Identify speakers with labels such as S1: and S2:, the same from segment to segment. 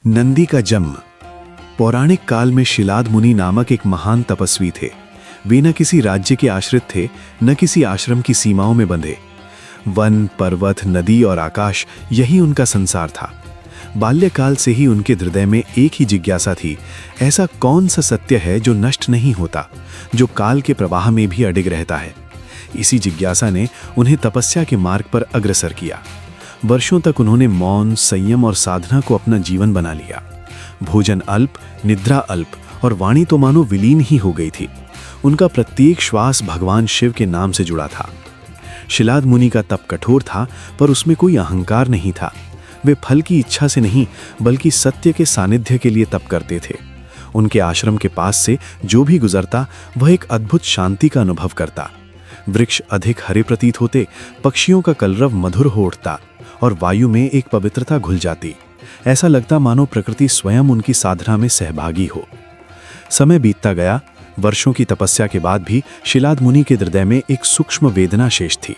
S1: नंदी का जन्म। पौराणिक काल में शिलाद मुनि नामक एक महान तपस्वी थे। वे न किसी राज्य के आश्रित थे, न किसी आश्रम की सीमाओं में बंधे। वन, पर्वत, नदी और आकाश, यही उनका संसार था। बाल्यकाल से ही उनके हृदय में एक ही जिज्ञासा थी, ऐसा कौन सा सत्य है जो नष्ट नहीं होता, जो काल के प्रवाह में भी अडिग रहता है। इसी जिज्ञासा ने उन्हें तपस्या के मार्ग पर अग्रसर किया। वर्षों तक उन्होंने मौन, संयम और साधना को अपना जीवन बना लिया। भोजन अल्प, निद्रा अल्प और वाणी तो मानो विलीन ही हो गई थी। उनका प्रत्येक श्वास भगवान शिव के नाम से जुड़ा था। शिलाद मुनि का तप कठोर था, पर उसमें कोई अहंकार नहीं था। वे फल की इच्छा से नहीं, बल्कि सत्य के सानिध्य के लिए तप करते थे। उनके आश्रम के पास से जो भी गुजरता, वह एक अद्भुत शांति का अनुभव करता। वृक्ष अधिक हरे प्रतीत होते, पक्षियों का कलरव मधुर हो उठता और वायु में एक पवित्रता घुल जाती। ऐसा लगता मानो प्रकृति स्वयं उनकी साधना में सहभागी हो। समय बीतता गया। वर्षों की तपस्या के बाद भी शिलाद मुनि के हृदय में एक सूक्ष्म वेदना शेष थी।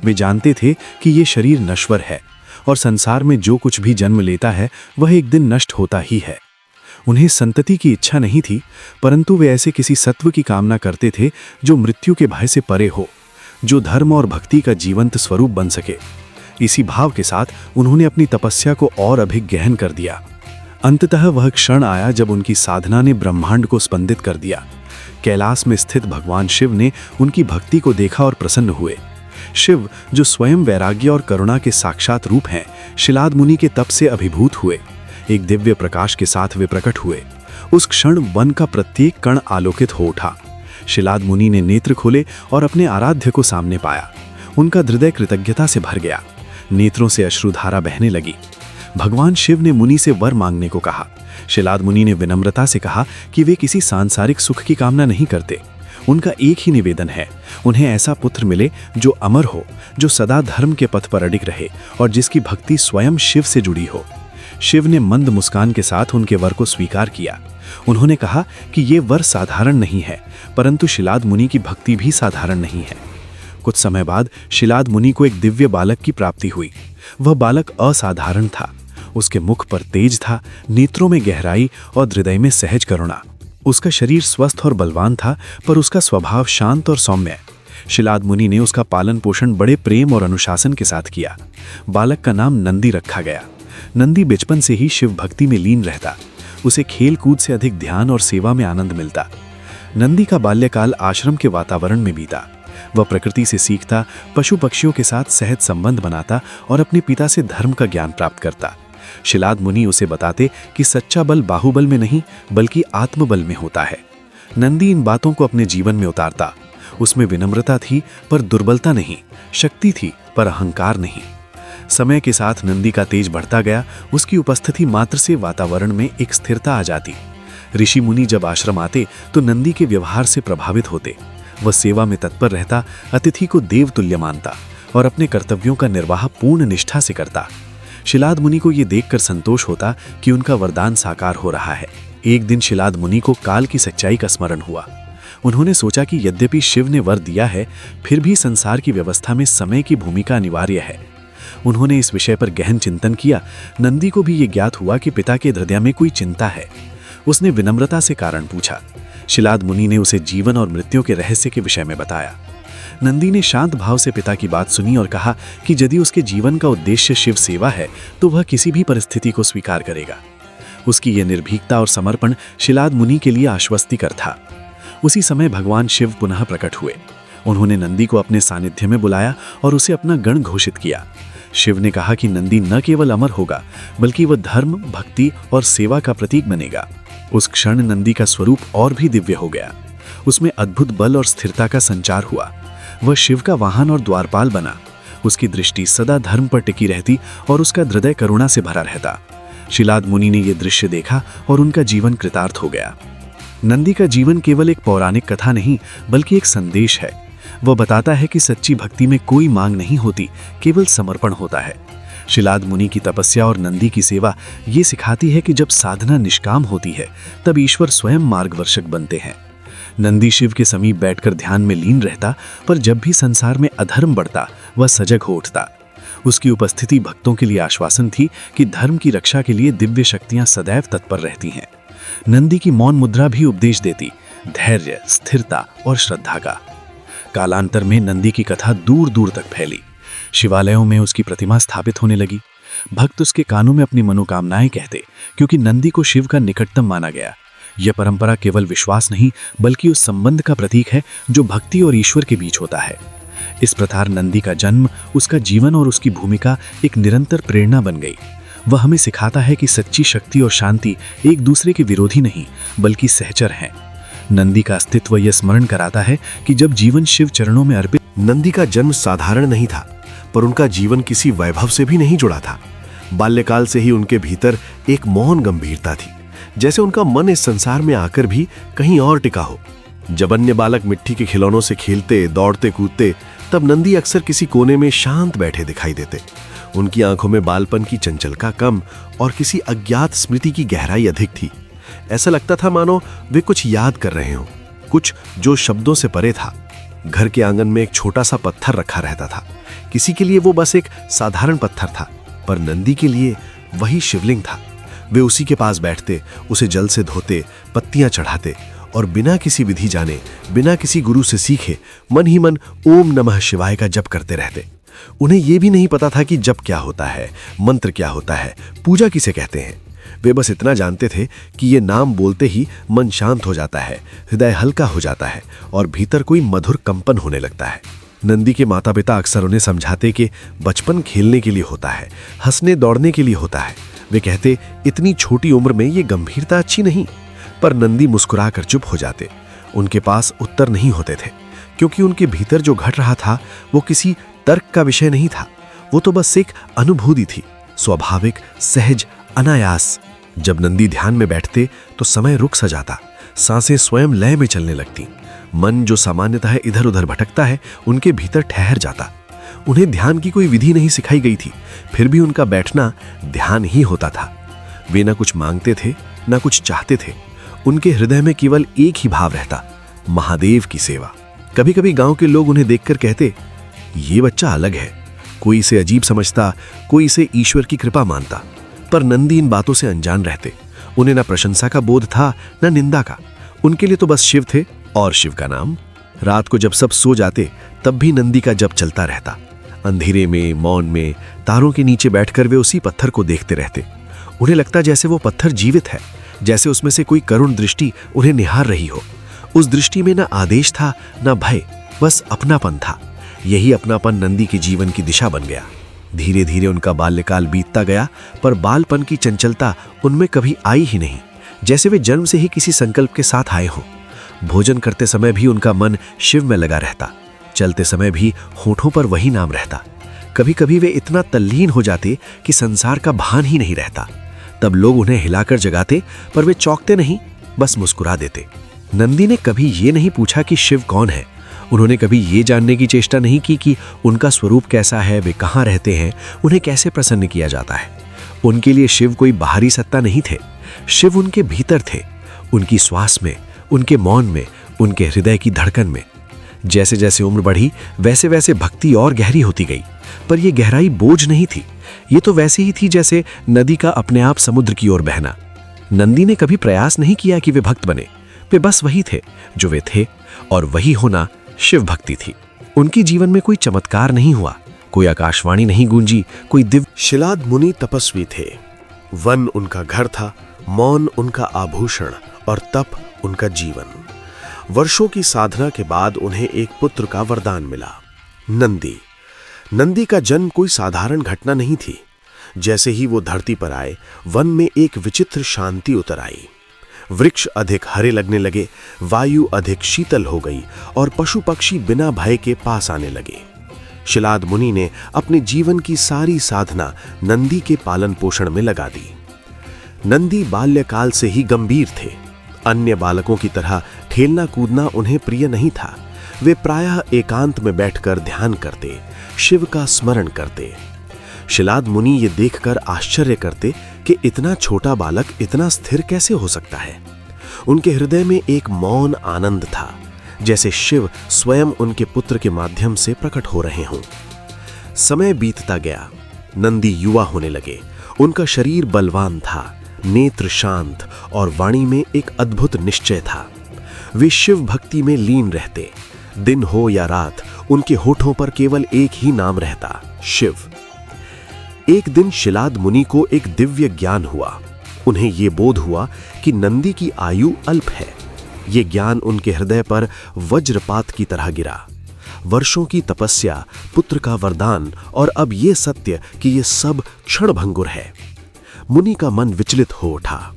S1: वे जानते थे कि ये शरीर नश्वर है और संसार में जो कुछ भी जन्म लेता है वह एक दिन नष्ट होता ही है। उन्हें संतति की इच्छा नहीं थी, परंतु वे ऐसे किसी सत्व की कामना करते थे जो मृत्यु के भय से परे हो, जो धर्म और भक्ति का जीवंत स्वरूप बन सके। इसी भाव के साथ उन्होंने अपनी तपस्या को और अधिक गहन कर दिया। अंततः वह क्षण आया जब उनकी साधना ने ब्रह्मांड को स्पंदित कर दिया। कैलाश में स्थित भगवान शिव ने उनकी भक्ति को देखा और प्रसन्न हुए। शिव, जो स्वयं वैराग्य और करुणा के साक्षात रूप हैं, शिलाद मुनि के तप से अभिभूत हुए। एक दिव्य प्रकाश के साथ वे प्रकट हुए। उस क्षण वन का प्रत्येक कण आलोकित हो उठा। शिलाद मुनि ने नेत्र खोले और अपने आराध्य को सामने पाया। उनका हृदय कृतज्ञता से भर गया। नेत्रों से अश्रुधारा बहने लगी। भगवान शिव ने मुनि से वर मांगने को कहा। शिलाद मुनि ने विनम्रता से कहा कि वे किसी सांसारिक सुख की कामना नहीं करते। उनका एक ही निवेदन है, उन्हें ऐसा पुत्र मिले जो अमर हो, जो सदा धर्म के पथ पर अडिग रहे और जिसकी भक्ति स्वयं शिव से जुड़ी हो। शिव ने मंद मुस्कान के साथ उनके वर को स्वीकार किया। उन्होंने कहा कि ये वर साधारण नहीं है, परंतु शिलाद मुनि की भक्ति भी साधारण नहीं है। कुछ समय बाद शिलाद मुनि को एक दिव्य बालक की प्राप्ति हुई। वह बालक असाधारण था। उसके मुख पर तेज था, नेत्रों में गहराई और हृदय में सहज करुणा। उसका शरीर स्वस्थ और बलवान था, पर उसका स्वभाव शांत और सौम्य। शिलाद मुनि ने उसका पालन पोषण बड़े प्रेम और अनुशासन के साथ किया। बालक का नाम नंदी रखा गया। नंदी बचपन से ही शिव भक्ति में लीन रहता। उसे खेल कूद से अधिक ध्यान और सेवा में आनंद मिलता। नंदी का बाल्यकाल आश्रम के वातावरण में बीता। वह प्रकृति से सीखता, पशु पक्षियों के साथ सहज संबंध बनाता और अपने पिता से धर्म का ज्ञान प्राप्त करता। शिलाद मुनि उसे बताते कि सच्चा बल बाहुबल में नहीं, बल्कि आत्मबल में होता है। नंदी इन बातों को अपने जीवन में उतारता। उसमें विनम्रता थी, पर दुर्बलता नहीं। शक्ति थी, पर अहंकार नहीं। समय के साथ नंदी का तेज बढ़ता गया। उसकी उपस्थिति मात्र से वातावरण में एक स्थिरता आ जाती। ऋषि मुनि जब आश्रम आते तो नंदी के व्यवहार से प्रभावित होते। वह सेवा में तत्पर रहता, अतिथि को देवतुल्य मानता और अपने कर्तव्यों का निर्वाह पूर्ण निष्ठा से करता। शिलाद मुनि को यह देखकर संतोष होता कि उनका वरदान साकार हो रहा है। एक दिन शिलाद मुनि को काल की सच्चाई का स्मरण हुआ। उन्होंने सोचा कि यद्यपि शिव ने वर दिया है, फिर भी संसार की व्यवस्था में समय की भूमिका अनिवार्य है। उन्होंने इस विषय पर गहन चिंतन किया। नंदी को भी ये ज्ञात हुआ कि पिता के हृदय में कोई चिंता है। उसने विनम्रता से कारण पूछा। शिलाद मुनि ने उसे जीवन और मृत्यु के रहस्य के विषय में बताया। नंदी ने शांत भाव से पिता की बात सुनी और कहा कि यदि उसके जीवन का उद्देश्य शिव सेवा है तो वह किसी भी परिस्थिति को स्वीकार करेगा। उसकी यह निर्भीकता और समर्पण शिलाद मुनि के लिए आश्वस्तिकर था। उसी समय भगवान शिव पुनः प्रकट हुए। उन्होंने नंदी को अपने सानिध्य में बुलाया और उसे अपना गण घोषित किया। शिव ने कहा कि नंदी न केवल अमर होगा, बल्कि वह धर्म, भक्ति और सेवा का प्रतीक बनेगा। उस क्षण नंदी का स्वरूप और भी दिव्य हो गया। उसमें अद्भुत बल और स्थिरता का संचार हुआ। वह शिव का वाहन और द्वारपाल बना। उसकी दृष्टि सदा धर्म पर टिकी रहती और उसका हृदय करुणा से भरा रहता। शिलाद मुनि ने यह दृश्य देखा और उनका जीवन कृतार्थ हो गया। नंदी का जीवन केवल एक पौराणिक कथा नहीं, बल्कि एक संदेश है। वह बताता है कि सच्ची भक्ति में कोई मांग नहीं होती, केवल समर्पण होता है। शिलाद मुनि की तपस्या और नंदी की सेवा ये सिखाती है कि जब साधना निष्काम होती है, तब ईश्वर स्वयं मार्गदर्शक बनते हैं। नंदी शिव के समीप बैठकर ध्यान में लीन रहता, पर जब भी संसार में अधर्म बढ़ता, वह सजग हो उठता। उसकी उपस्थिति भक्तों के लिए आश्वासन थी कि धर्म की रक्षा के लिए दिव्य शक्तियां सदैव तत्पर रहती हैं। नंदी की मौन मुद्रा भी उपदेश देती, धैर्य, स्थिरता और श्रद्धा का। कालांतर में नंदी की कथा दूर दूर तक फैली। शिवालयों में उसकी प्रतिमा स्थापित होने लगी। भक्त उसके कानों में अपनी मनोकामनाएं कहते, क्योंकि नंदी को शिव का निकटतम माना गया। यह परंपरा केवल विश्वास नहीं, बल्कि उस संबंध का प्रतीक है जो भक्ति और ईश्वर के बीच होता है। इस प्रकार नंदी का जन्म, उसका जीवन और उसकी भूमिका एक निरंतर प्रेरणा बन गई। वह हमें सिखाता है कि सच्ची शक्ति और शांति एक दूसरे के विरोधी नहीं, बल्कि सहचर हैं। नंदी का अस्तित्व यह स्मरण कराता है कि जब जीवन शिव चरणों में अर्पित।
S2: नंदी का जन्म साधारण नहीं था, पर उनका जीवन किसी वैभव से भी नहीं जुड़ा था। बाल्यकाल से ही उनके भीतर एक मौन गंभीरता थी, जैसे उनका मन इस संसार में आकर भी कहीं और टिका हो। जब अन्य बालक मिट्टी के खिलौनों से खेलते, दौड़ते, कूदते, तब नंदी अक्सर किसी कोने में शांत बैठे दिखाई देते। उनकी आंखों में बालपन की चंचलता कम और किसी अज्ञात स्मृति की गहराई अधिक थी। ऐसा लगता था मानो वे कुछ याद कर रहे हों, कुछ जो शब्दों से परे था। घर के आंगन में एक छोटा सा पत्थर रखा रहता था। किसी के लिए वो बस एक साधारण पत्थर था, पर नंदी के लिए वही शिवलिंग था। वे उसी के पास बैठते, उसे जल से धोते, पत्तियां चढ़ाते और बिना किसी विधि जाने, बिना किसी गुरु से सीखे, मन ही मन ओम नमः शिवाय का जप करते रहते। उन्हें यह भी नहीं पता था कि जप क्या होता है, मंत्र क्या होता है, पूजा किसे कहते हैं। वे बस इतना जानते थे कि ये नाम बोलते ही मन शांत हो जाता है, हृदय हल्का हो जाता है और भीतर कोई मधुर कंपन होने लगता है। नंदी के माता पिता अक्सर उन्हें समझाते कि बचपन खेलने के लिए होता है, हंसने दौड़ने के लिए होता है। वे कहते, इतनी छोटी उम्र में ये गंभीरता अच्छी नहीं। पर नंदी मुस्कुराकर चुप हो जाते। उनके पास उत्तर नहीं होते थे, क्योंकि उनके भीतर जो घट रहा था वो किसी तर्क का विषय नहीं था। वो तो बस एक अनुभूति थी, स्वाभाविक, सहज, अनायास। जब नंदी ध्यान में बैठते तो समय रुक सा जाता, सांसें स्वयं लय में चलने लगती। मन जो सामान्यतः इधर उधर भटकता है, उनके भीतर ठहर जाता। उन्हें ध्यान की कोई विधि नहीं सिखाई गई थी, फिर भी उनका बैठना ध्यान ही होता था। वे न कुछ मांगते थे, न कुछ चाहते थे। उनके हृदय में केवल एक ही भाव रहता, महादेव की सेवा। कभी कभी गांव के लोग उन्हें देखकर कहते, ये बच्चा अलग है। कोई इसे अजीब समझता, कोई इसे ईश्वर की कृपा मानता। पर नंदी इन बातों से अनजान रहते। उन्हें न प्रशंसा का बोध था, न निंदा का। उनके लिए तो बस शिव थे और शिव का नाम। रात को जब सब सो जाते, तब भी नंदी का जप चलता रहता। अंधेरे में, मौन में, तारों के नीचे बैठकर वे उसी पत्थर को देखते रहते। उन्हें लगता जैसे वो पत्थर जीवित है, जैसे उसमें से कोई करुण दृष्टि उन्हें निहार रही हो। उस दृष्टि में न आदेश था, न भय, बस अपनापन था। यही अपनापन नंदी के जीवन की दिशा बन गया। धीरे धीरे उनका बाल्यकाल बीतता गया, पर बालपन की चंचलता उनमें कभी आई ही नहीं, जैसे वे जन्म से ही किसी संकल्प के साथ आए हों। भोजन करते समय भी उनका मन शिव में लगा रहता, चलते समय भी होठों पर वही नाम रहता। कभी कभी वे इतना तल्लीन हो जाते कि संसार का भान ही नहीं रहता। तब लोग उन्हें हिलाकर जगाते, पर वे चौंकते नहीं, बस मुस्कुरा देते। नंदी ने कभी ये नहीं पूछा कि शिव कौन है। उन्होंने कभी ये जानने की चेष्टा नहीं की कि उनका स्वरूप कैसा है, वे कहाँ रहते हैं, उन्हें कैसे प्रसन्न किया जाता है। उनके लिए शिव कोई बाहरी सत्ता नहीं थे, शिव उनके भीतर थे, उनकी श्वास में, उनके मौन में, उनके हृदय की धड़कन में। जैसे जैसे उम्र बढ़ी, वैसे वैसे भक्ति और गहरी होती गई। पर यह गहराई बोझ नहीं थी, ये तो वैसे ही थी जैसे नदी का अपने आप समुद्र की ओर बहना। नंदी ने कभी प्रयास नहीं किया कि वे भक्त बने। वे बस वही थे जो वे थे, और वही होना शिव भक्ति थी। उनके जीवन में कोई चमत्कार नहीं हुआ, कोई आकाशवाणी नहीं गूंजी, कोई दिव्य। शिलाद मुनि तपस्वी थे। वन उनका घर था, मौन उनका आभूषण और तप उनका जीवन। वर्षों की साधना के बाद उन्हें एक पुत्र का वरदान मिला, नंदी। नंदी का जन्म कोई साधारण घटना नहीं थी। जैसे ही वो धरती पर आए, वन में एक विचित्र शांति उतर आई। वृक्ष अधिक हरे लगने लगे, वायु अधिक शीतल हो गई और पशु पक्षी बिना भय के पास आने लगे। शिलाद मुनि ने अपने जीवन की सारी साधना नंदी के पालन पोषण में लगा दी। नंदी बाल्यकाल से ही गंभीर थे। अन्य बालकों की तरह खेलना कूदना उन्हें प्रिय नहीं था। वे प्रायः एकांत में बैठकर ध्यान करते, शिव का स्मरण करते। शिलाद मुनि ये देखकर आश्चर्य करते कि इतना छोटा बालक इतना स्थिर कैसे हो सकता है। उनके हृदय में एक मौन आनंद था, जैसे शिव स्वयं उनके पुत्र के माध्यम से प्रकट हो रहे हों। समय बीतता गया। नंदी युवा होने लगे। उनका शरीर बलवान था, नेत्र शांत और वाणी में एक अद्भुत निश्चय था। वे शिव भक्ति में लीन रहते। दिन हो या रात, उनके होठों पर केवल एक ही नाम रहता, शिव। एक दिन शिलाद मुनि को एक दिव्य ज्ञान हुआ। उन्हें यह बोध हुआ कि नंदी की आयु अल्प है। यह ज्ञान उनके हृदय पर वज्रपात की तरह गिरा। वर्षों की तपस्या, पुत्र का वरदान और अब यह सत्य कि यह सब क्षणभंगुर है। मुनि का मन विचलित हो उठा।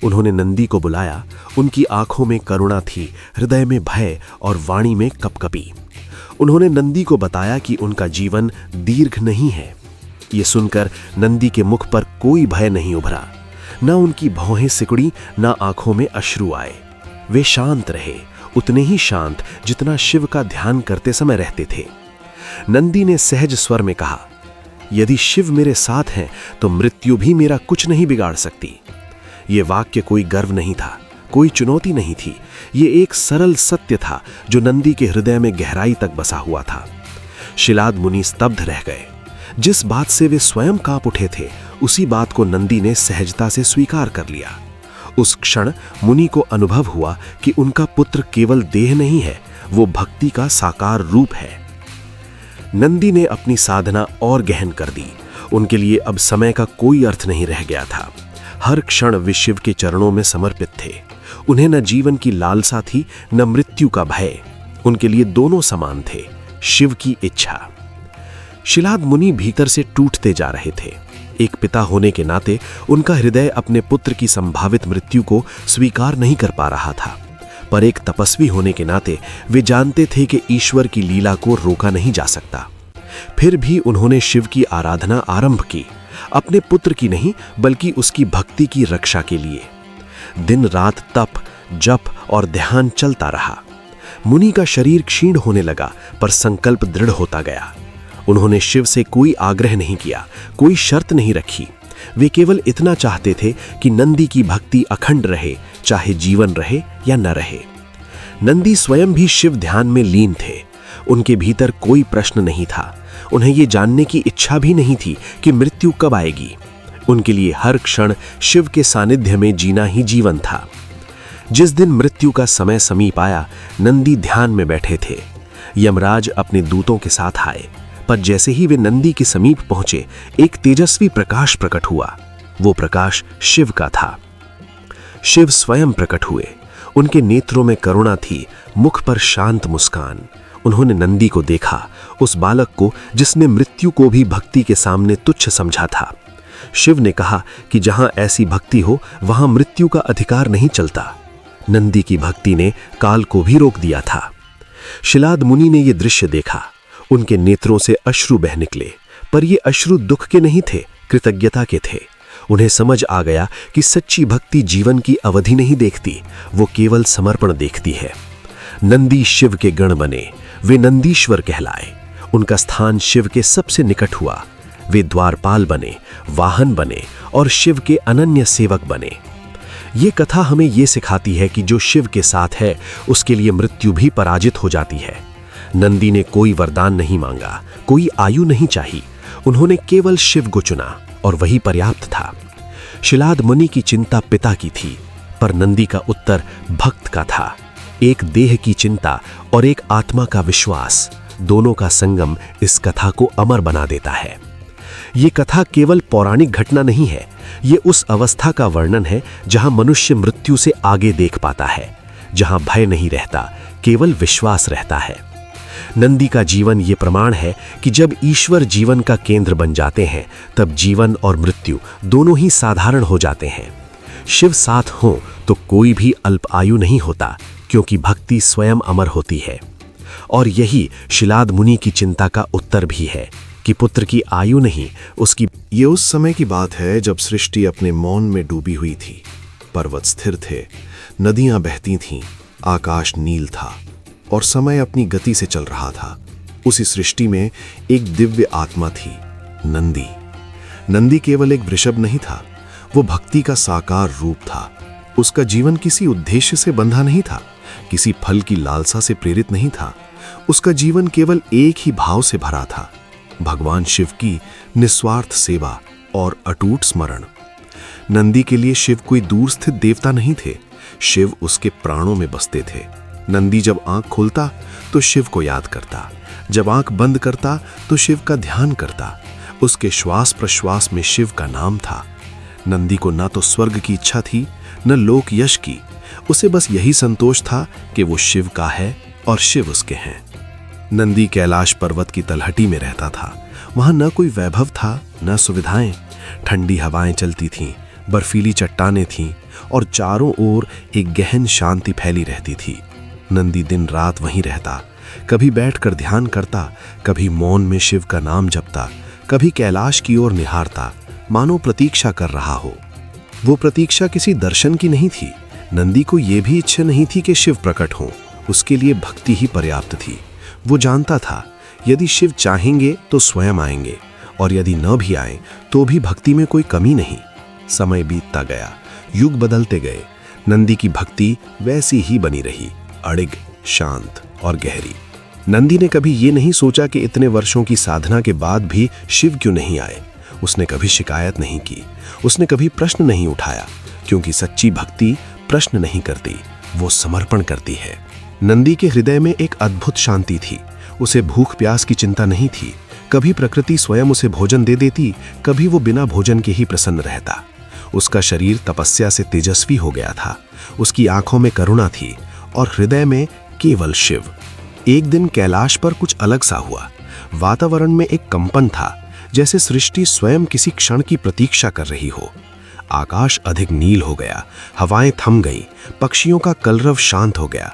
S2: उन्होंने नंदी को बुलाया। उनकी आंखों में करुणा थी, हृदय में भय और वाणी में कपकपी। उन्होंने नंदी को बताया कि उनका जीवन दीर्घ नहीं है। यह सुनकर नंदी के मुख पर कोई भय नहीं उभरा। न उनकी भौहें सिकुड़ी, न आंखों में अश्रु आए। वे शांत रहे, उतने ही शांत जितना शिव का ध्यान करते समय रहते थे। नंदी ने सहज स्वर में कहा, यदि शिव मेरे साथ हैं तो मृत्यु भी मेरा कुछ नहीं बिगाड़ सकती। यह वाक्य कोई गर्व नहीं था, कोई चुनौती नहीं थी। यह एक सरल सत्य था जो नंदी के हृदय में गहराई तक बसा हुआ था। शिलाद मुनि स्तब्ध रह गए। जिस बात से वे स्वयं कांप उठे थे, उसी बात को नंदी ने सहजता से स्वीकार कर लिया। उस क्षण मुनि को अनुभव हुआ कि उनका पुत्र केवल देह नहीं है, वो भक्ति का साकार रूप है। नंदी ने अपनी साधना और गहन कर दी। उनके लिए अब समय का कोई अर्थ नहीं रह गया था। हर क्षण वे शिव के चरणों में समर्पित थे। उन्हें न जीवन की लालसा थी, न मृत्यु का भय। उनके लिए दोनों समान थे, शिव की इच्छा। शिलाद मुनि भीतर से टूटते जा रहे थे। एक पिता होने के नाते उनका हृदय अपने पुत्र की संभावित मृत्यु को स्वीकार नहीं कर पा रहा था, पर एक तपस्वी होने के नाते वे जानते थे कि ईश्वर की लीला को रोका नहीं जा सकता। फिर भी उन्होंने शिव की आराधना आरंभ की, अपने पुत्र की नहीं बल्कि उसकी भक्ति की रक्षा के लिए। दिन रात तप, जप और ध्यान चलता रहा। मुनि का शरीर क्षीण होने लगा, पर संकल्प दृढ़ होता गया। उन्होंने शिव से कोई आग्रह नहीं किया, कोई शर्त नहीं रखी। वे केवल इतना चाहते थे कि नंदी की भक्ति अखंड रहे, चाहे जीवन रहे या न रहे। नंदी स्वयं भी शिव ध्यान में लीन थे। उनके भीतर कोई प्रश्न नहीं था। उन्हें ये जानने की इच्छा भी नहीं थी कि मृत्यु कब आएगी। उनके लिए हर क्षण शिव के सानिध्य में जीना ही जीवन था। जिस दिन मृत्यु का समय समीप आया, नंदी ध्यान में बैठे थे। यमराज अपने दूतों के साथ आए, पर जैसे ही वे नंदी के समीप पहुंचे, एक तेजस्वी प्रकाश प्रकट हुआ। वो प्रकाश शिव का था। शिव स्वयं प्रकट हुए। उनके नेत्रों में करुणा थी, मुख पर शांत मुस्कान। उन्होंने नंदी को देखा, उस बालक को जिसने मृत्यु को भी भक्ति के सामने तुच्छ समझा था। शिव ने कहा कि जहां ऐसी भक्ति हो, वहां मृत्यु का अधिकार नहीं चलता। नंदी की भक्ति ने काल को भी रोक दिया था। शिलाद मुनि ने यह दृश्य देखा। उनके नेत्रों से अश्रु बह निकले, पर ये अश्रु दुख के नहीं थे, कृतज्ञता के थे। उन्हें समझ आ गया कि सच्ची भक्ति जीवन की अवधि नहीं देखती, वो केवल समर्पण देखती है। नंदी शिव के गण बने। वे नंदीश्वर कहलाए। उनका स्थान शिव के सबसे निकट हुआ। वे द्वारपाल बने, वाहन बने और शिव के अनन्य सेवक बने। ये कथा हमें ये सिखाती है कि जो शिव के साथ है, उसके लिए मृत्यु भी पराजित हो जाती है। नंदी ने कोई वरदान नहीं मांगा, कोई आयु नहीं चाही। उन्होंने केवल शिव को चुना और वही पर्याप्त था। शिलाद मुनि की चिंता पिता की थी, पर नंदी का उत्तर भक्त का था। एक देह की चिंता और एक आत्मा का विश्वास, दोनों का संगम इस कथा को अमर बना देता है। ये कथा केवल पौराणिक घटना नहीं है, ये उस अवस्था का वर्णन है जहां मनुष्य मृत्यु से आगे देख पाता है, जहां भय नहीं रहता, केवल विश्वास रहता है। नंदी का जीवन ये प्रमाण है कि जब ईश्वर जीवन का केंद्र बन जाते हैं, तब जीवन और मृत्यु दोनों ही साधारण हो जाते हैं। शिव साथ हो तो कोई भी अल्प आयु नहीं होता, क्योंकि भक्ति स्वयं अमर होती है। और यही शिलाद मुनि की चिंता का उत्तर भी है कि पुत्र की आयु नहीं, उसकी।
S1: ये उस समय की बात है जब सृष्टि अपने मौन में डूबी हुई थी। पर्वत स्थिर थे, नदियां बहती थीं, आकाश नील था और समय अपनी गति से चल रहा था। उसी सृष्टि में एक दिव्य आत्मा थी, नंदी। नंदी केवल एक वृषभ नहीं था, वो भक्ति का साकार रूप था। उसका जीवन किसी उद्देश्य से बंधा नहीं था, किसी फल की लालसा से प्रेरित नहीं था। उसका जीवन केवल एक ही भाव से भरा था,
S2: भगवान शिव की निस्वार्थ सेवा और अटूट स्मरण। नंदी के लिए शिव कोई दूर स्थित देवता नहीं थे, शिव उसके प्राणों में बसते थे। नंदी जब आंख खोलता तो शिव को याद करता, जब आंख बंद करता तो शिव का ध्यान करता। उसके श्वास प्रश्वास में शिव का नाम था। नंदी को न तो स्वर्ग की इच्छा थी न लोक यश की, उसे बस यही संतोष था कि वो शिव का है और शिव उसके हैं। नंदी कैलाश पर्वत की तलहटी में रहता था। वहां न कोई वैभव था न सुविधाएं। ठंडी हवाएं चलती थीं, बर्फीली चट्टानें थीं और चारों ओर एक गहन शांति फैली रहती थी। नंदी दिन रात वहीं रहता, कभी बैठकर ध्यान करता, कभी मौन में शिव का नाम जपता, कभी कैलाश की ओर निहारता, मानो प्रतीक्षा कर रहा हो। वो प्रतीक्षा किसी दर्शन की नहीं थी। नंदी को यह भी इच्छा नहीं थी कि शिव प्रकट हों, उसके लिए भक्ति ही पर्याप्त थी। वो जानता था यदि शिव चाहेंगे तो स्वयं आएंगे और यदि न भी आए तो भी भक्ति में कोई कमी नहीं। समय बीतता गया, युग बदलते गए, नंदी की भक्ति वैसी ही बनी रही, अड़िग, शांत और गहरी। नंदी ने कभी ये नहीं सोचा कि इतने वर्षों की साधना के बाद भी शिव क्यों नहीं आए। उसने कभी शिकायत नहीं की, उसने कभी प्रश्न नहीं उठाया, क्योंकि सच्ची भक्ति प्रश्न नहीं करती, वो समर्पण करती है। नंदी के हृदय में एक अद्भुत शांति थी। उसे भूख प्यास की चिंता नहीं थी। कभी प्रकृति स्वयं उसे भोजन दे देती, कभी वो बिना भोजन के ही प्रसन्न रहता। उसका शरीर तपस्या से तेजस्वी हो गया था। उसकी आंखों में करुणा थी और हृदय में केवल शिव। एक दिन कैलाश पर कुछ अलग सा हुआ। वातावरण में एक कंपन था, जैसे सृष्टि स्वयं किसी क्षण की प्रतीक्षा कर रही हो। आकाश अधिक नील हो गया, हवाएं थम गईं, पक्षियों का कलरव शांत हो गया।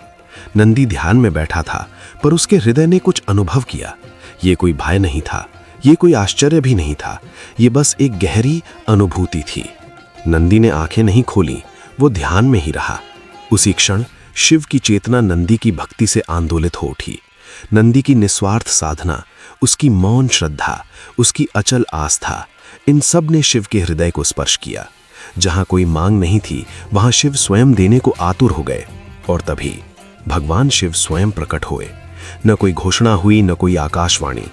S2: नंदी ध्यान में बैठा था, पर उसके हृदय ने कुछ अनुभव किया। ये कोई भय नहीं था, ये कोई आश्चर्य भी नहीं था, ये बस एक गहरी अनुभूति थी। नंदी ने आंखें नहीं खोली, वो ध्यान में ही रहा। उसी क्षण शिव की चेतना नंदी की भक्ति से आंदोलित हो उठी। नंदी की निस्वार्थ साधना, उसकी मौन श्रद्धा, उसकी अचल आस्था, इन सब ने शिव के हृदय को स्पर्श किया। जहां कोई मांग नहीं थी, वहां शिव स्वयं देने को आतुर हो गए। और तभी भगवान शिव स्वयं प्रकट हुए। न कोई घोषणा हुई, न कोई आकाशवाणी।